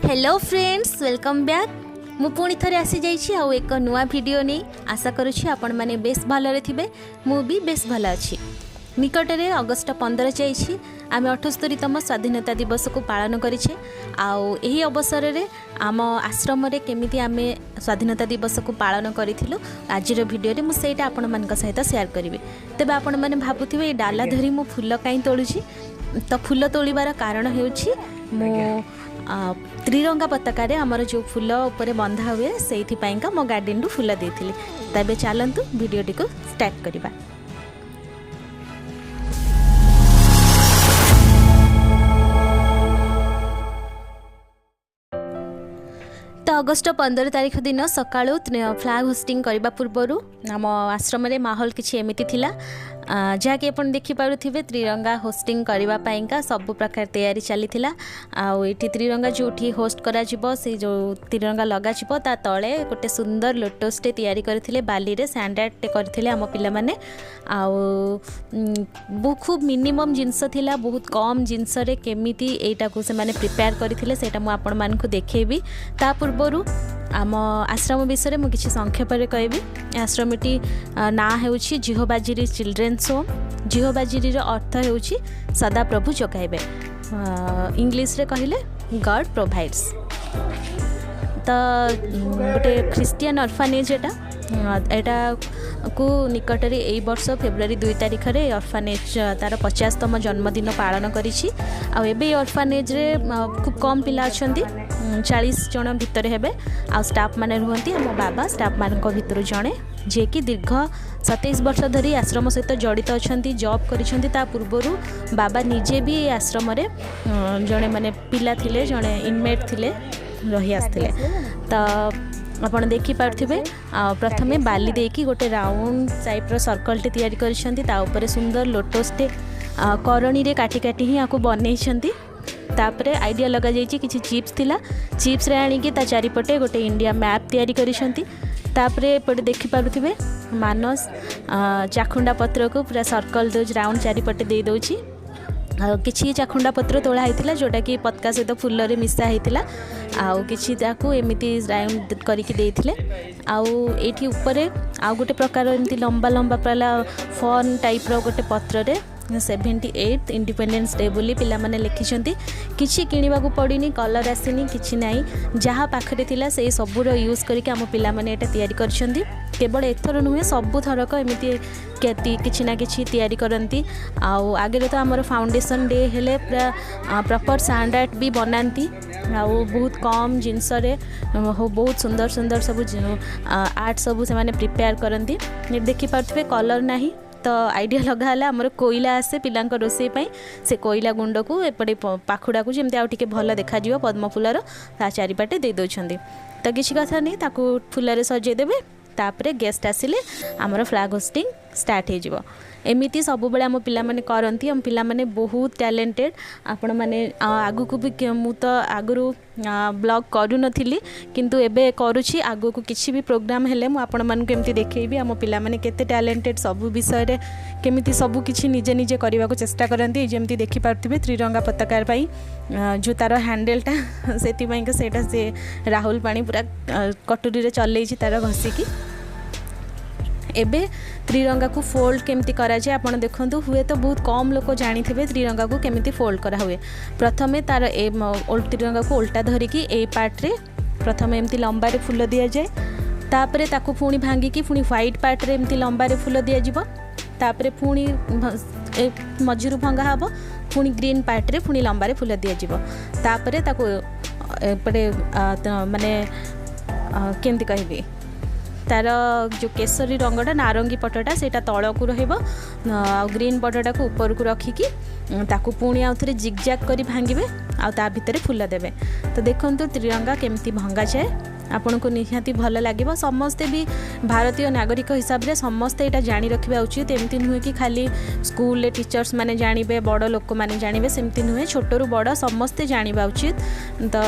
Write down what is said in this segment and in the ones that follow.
Hello friends, welcome back. मु पुणी थरे आसी जाइछि आउ एक नुआ वीडियो नहीं। आशा करुछि आपण माने बेस भलरे थिबे। मु भी बेस भल अछि। निकटरे अगस्ट 15 जाइछि। आमे 78तम स्वाधीनता दिवस को पालन करिछे। आउ एही अवसर रे आम आश्रम रे केमिति आमे स्वाधीनता दिवस को पालन करिथिलु आजिर वीडियो रे मु सेटा आपण मानक सहित शेयर करिवे। तबे आपण माने भाबुथिबे ए डाला धरी मु फूल काई तोलुछि। तो फूल तोलिबार कारण हेउछि मु त्रिरंगा पताका आमर जो फूल उपरे बंधा हुए से मो गार्डन रु फूल देती। तबे चलतु वीडियोटी को स्टार्ट करवा। तो अगस्ट 15 तारीख दिन सकाळु फ्लैग होस्टिंग करने पूर्वर आम आश्रम माहौल किसी एमती थिला जहाँकि आप देखिपे त्रिरंगा होस्टिंग करने सब प्रकार तैयारी चली आठी त्रिरंगा जो होस्ट करा से जो त्रिरंगा लगा ता तले गोटे सुंदर लोटसटे तैयारी करथिले बाली रे सैंडआर्ट करथिले आम पिला माने खूब मिनिमम जिनस थिला बहुत कम जिनस रे केमिति एटा को से माने प्रिपेयर करथिले सेटा मु आपण मान को देखेबी। ता पूर्वरु आम आश्रम विषय में किसी संक्षेप में कहबी। आश्रमटी ना हेउछि जेहोवा जिरे चिल्ड्रेन्स होम। जेहोवा जिरे अर्थ हेउछि सदा प्रभु जगाइबे। इंग्लिश रे कहले गॉड प्रोवाइड्स। तो गोटे क्रिश्चियन ऑर्फनेज एटा को निकटर यही वर्ष फेब्रुआरी 2 तारिख रे ऑर्फनेज तार 50तम जन्मदिन पालन करिछि। आ एबे ऑर्फनेज रे खूब कम पिला अछंती 40 जन भितर हेबे। आ स्टाफ माने रुहंती हम बाबा स्टाफ मानक भितर जणे जे कि दीर्घ 27 वर्ष धरी आश्रम सहित जड़ित अछंती जॉब करिसंती। ता पूर्वरु बाबा निजे भी आश्रम रे जणे माने पिला थिले जणे इनमेट थिले रही आस्थिले। तो आपन देखि पारथिबे प्रथमे बाली देकी गोटे राउंड टाइप रो सर्कल टे तैयारी करिसंती। ता ऊपर सुंदर लोटस टे करणी रे काटी काटी ही आको बनेइसंती। तापरे आइडिया लगा जाइछि किछि चिप्स थिला चिप्स रे आनी कि ता चारिपटे गोटे इंडिया मैप तैयारी करिसंती। तापरे एपटे देखि पारुथिबे मानस चाखुंडा पत्र को पूरा सर्कल दो राउंड चारिपटे दे दोछि। किछि चाखुंडा पत्र तोला होता जोटा कि पतका सहित फुल रे मिसा होता आउ किछि ताकू एमिति राउंड करिकि देथिले। आउ एठी ऊपर आउ गोटे प्रकार एमती लंबा लंबा पला फन टाइप रो गोटे पत्र रे 78 इंडिपेंडेंस डे बोली पिला माने लिखिसंती। किछि किनिबा को पड़िनी कलर आसीनी किछि नाही जहाँ पाखरे थिला से सबुर यूज करके आम पिला माने एटा तैयारी करछंती। केवल एथर नुहे सबु थरक एमिति किछि ना किछि तैयारी करंती। आउ आगे तो आमर फाउंडेशन डे हेले पूरा प्रॉपर सैंडआर्ट भी बनाती। आउ बहुत कम जिनस रे बहुत सुंदर सुंदर सब आर्ट सब से माने प्रिपेयर करंती। देखि पारथबे कलर नाही तो आइडिया लगा है आमर कोयला आसे पिलांक रोसई पाई से कोयला गुंड को एपटे पाखुड़ा को जमती आउ टिके भल देखा जिवो पद्म फूलर ता चारिपाटे दे दोछंती। तो किछि कथा नहीं ताकू फूलरे सजे देबे। तापरे गेस्ट आसिले आमर फ्लैग होस्टिंग स्टार्ट हो जिवो। एमिति सब बेले आम पिला माने करंती। हम पिला माने बहुत टैलेंटेड आपण माने आगु को भी मु तो आगुरु ब्लॉग करू नथिली किंतु एबे करूछि। आगु को किछि भी प्रोग्राम हेले मु आपण मान को एमती देखैबी आम पिला माने केते टैलेंटेड सब विषय रे केमिति सब किछि निजे निजे करबा को चेष्टा करंती। जेमती देखि पारथिबे त्रिरंगा पताका पई जो तार हैंडलटा सेति पई के सेटा से राहुल पानी पूरा कटोरी रे चलैछि तार घसिकी। एबे त्रिरंगा को फोल्ड केमती करा जाए आपण देखंतु। हुए तो बहुत कम लोक जानिथिबे त्रिरंगा को केमती फोल्ड करा हुए। प्रथमे तार त्रिरंगा को उल्टा धरिकी ए पार्ट रे प्रथमे एमती लंबा रे फूल दिया जाए। तापरे ताकू पुणी भांगिकी पुणी व्हाइट पार्ट रे एमती लंबा रे फूल दिया जिवो। तापरे पुणी मझिरु भंगा हबो पुणी ग्रीन पार्ट रे पुणी लंबा रे फूल दिया जिवो। तापरे ताकू एपटे माने केमती कहबी तार जो केसरी रंगटा नारंगी पटटा सेटा तल को रहिबो आ ग्रीन पटटा को ऊपर को रखिकी ताकू पुणी आउ थरे जिगजैग करी भांगिबे आ ता भितरे फूल देबे। तो देखंतु त्रिरंगा केमती भंगा जाए आपन को निहाती भल लागिबो। समस्ते भी भारतीय नागरिक हिसाब रे समस्ते एटा जानी रखिबा उचित। एमती नुहे कि खाली स्कूल ले टीचर्स माने जानिबे बड़ लोक माने जानिबे सेमती नुहे छोटरू बड़ समस्ते जानिबा उचित। तो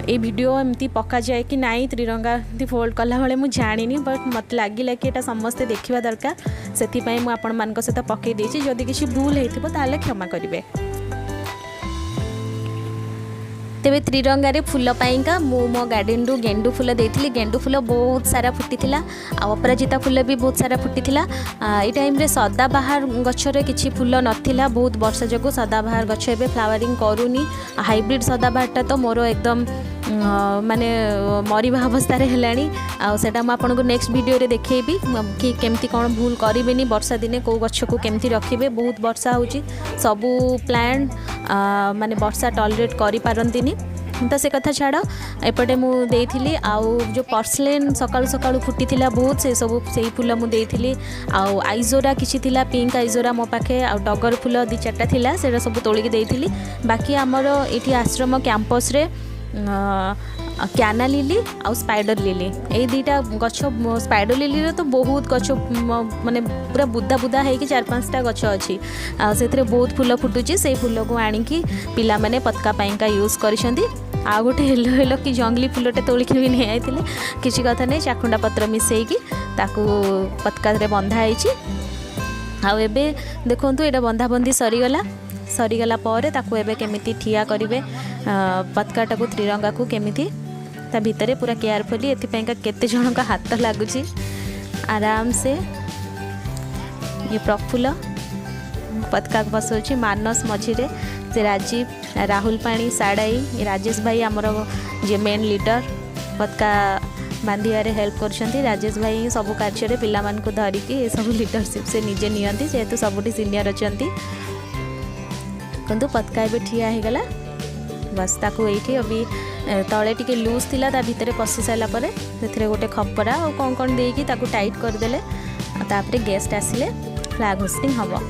ये वीडियो एमती पका जाए कि नाई त्रिरंगा फोल्ड कला बेले मुझे जानी बट मत लगे कि एटा समस्ते देखा दरकार से आपण मान सहित पकई देछि। जदि किसी भूल होता क्षमा करेंगे। तेबे त्रिरंगा रे फूल पाइंका मु मो गार्डन रु गेंडू फूल देइथिली। गेंडू फूल बहुत सारा फुटीथिला आ अपराजिता फूल भी बहुत सारा फुटीथिला। ए टाइम रे सदाबाहार गछरे किछि फूल नथिला, बहुत वर्षा जगो सदाबाहार गछ एबे फ्लावरिंग करूनी। हाइब्रिड सदाबाहारटा तो मोर एकदम माने मरिबा अवस्था रे हेलानी। आ सेटा म आपन को नेक्स्ट वीडियो रे देखेबी कि केमती कोन भूल करिवेनी वर्षा दिने को गछ को केमती रखिबे। बहुत वर्षा होची, सबू प्लांट माने वर्षा टॉलरेट करि पारंतिनी। तो से कथा छाड़ एपटे मु देइथिली। आउ जो पर्सलेन सकाळु सकाळु फुटीथिला बहुत, से सब सेही फूल मु देइथिली। आउ आइजोरा किछि थिला, पिंक आइजोरा मो पाखे, आउ टगर फूल 2-4टा थिला, सेटा सब तोलिक देइथिली। बाकी हमर एठी आश्रम कैंपस रे क्याना लिली आउ स्पाइडर लिली, ए दुईटा गछ। स्पाइडर लिली रे तो बहुत गछ माने पूरा बुदा बुदा है कि 4-5टा गछ अच्छी, से बहुत फूल फुटुची। से फूल को आनिकी पिला माने पतका पाइंका यूज करिसेंती। आ गोटे हेलो हेलो कि जंगली फूलटे तोलिक भी नहीं आइथिले, किछि कथा नहीं, चाखुंडा पत्र मिसेइकी ताकू पतका रे बंधा आइछि। आ एबे देखंतु एटा बंधाबंधी सरीगला पर ताकू एबे केमिति ठिया करिवे पतकाटा को, त्रिरंगा को केमिति ता भितरे पूरा केयरफुली। एथिपाई का केते जन का हाथ लगुची आराम से। ये प्रफुल्ल पतका बसौची, मानस मझिरे, से राजीव, राहुल पाणी, साड़ाई, राजेश भाई आमर जे मेन लीडर पतका बांधियारे हेल्प करछंती। राजेश भाई सब कार्य पिला मान को धरिकी ए सब लीडरशिप से निजे नियंती, जेहेतु सबुठी सीनियर अछंती। किंतु पतका एबे ठिया हे गला बस। ताकू एठी अभी तले टिके लूज थिला, ता भितरे पसी साला परे सेथिरे गोटे खपरा और कोन कोन देकी ताकू टाइट कर देले। तापरे गेस्ट आसिले फ्लैग होस्टिंग हबो।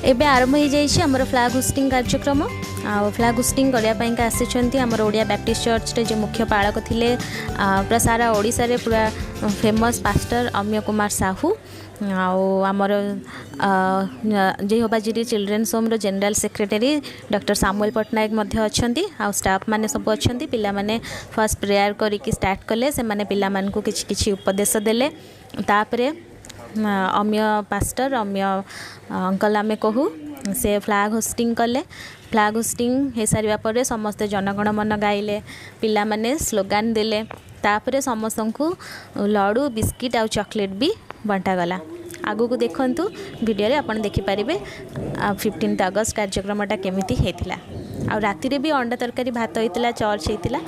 एबे आरंभ हो जाइए आमर फ्लैग होस्टिंग कार्यक्रम। आ फ्लैग होस्टिंग करने आसी आमर ओडिया बैप्टिस्ट चर्च रे जो मुख्य पालक थिले पूरा सारा ओडिशा रे पूरा फेमस पास्टर अम्य कुमार साहू, आमर जेहोवा जिरे चिल्ड्रेन्स होम रो general secretary doctor Samuel Patnaik मध्य अछंती। आ स्टाफ माने सब अछंती। पिला माने फर्स्ट प्रेयर करिकी स्टार्ट कले, से माने पिला मान को किछि किछि उपदेश देले। तापरे अम्य पास्टर अम्य अंकल आमे कहू से फ्लैग होस्टिंग कले। फ्लैग होस्टिंग हो सारा पर समस्ते जनगण मन गाइले, पिला माने स्लोगान देले। तापरे समस्त को लड्डू बिस्किट आउ चॉकलेट भी बंटागला। आगु को देखंतु वीडियो रे आपण देखि पारिबे 15 अगस्त कार्यक्रमटा केमिति हेतिला। आ राति रे भी अंडा तरकारी भात हेतिला, चर्च हेतिला।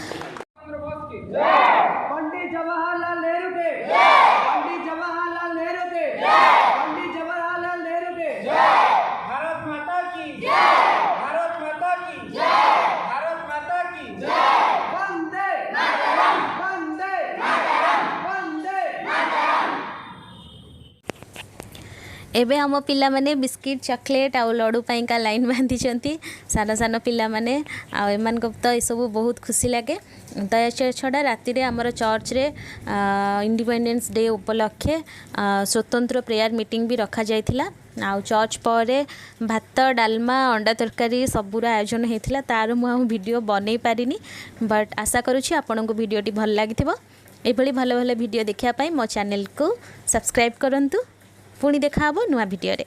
पंडित जवाहरलाल नेहरू के जय, पंडित जवाहरलाल नेहरू के जय, पंडित जवाहरलाल नेहरू के जय, भारत माता की जय, भारत माता की जय, भारत माता की जय, वंदे मातरम, वंदे मातरम, वंदे मातरम। एबे हम पिला माने बिस्किट चॉकलेट आ लड्डू पाई का लाइन बांधी चंती साना साना पिला माने। आ एमान को तो सब बहुत खुशी लगे। तो छड़ा राति रे हमर चर्च रे इंडिपेंडेंस डे उपलक्षे स्वतंत्र प्रेयर मीटिंग भी रखा जाइथिला। आ चर्च पर भात डालमा अंडा तरकारी सबूर आयोजन होता। तार मु वीडियो बनै पारिनी, बट आशा करुँची आपन को वीडियोटी भल लगी। ये भल भल वीडियो देखा मो चैनल को सब्सक्राइब करंतु। पुणी देखा नुआ वीडियो रे।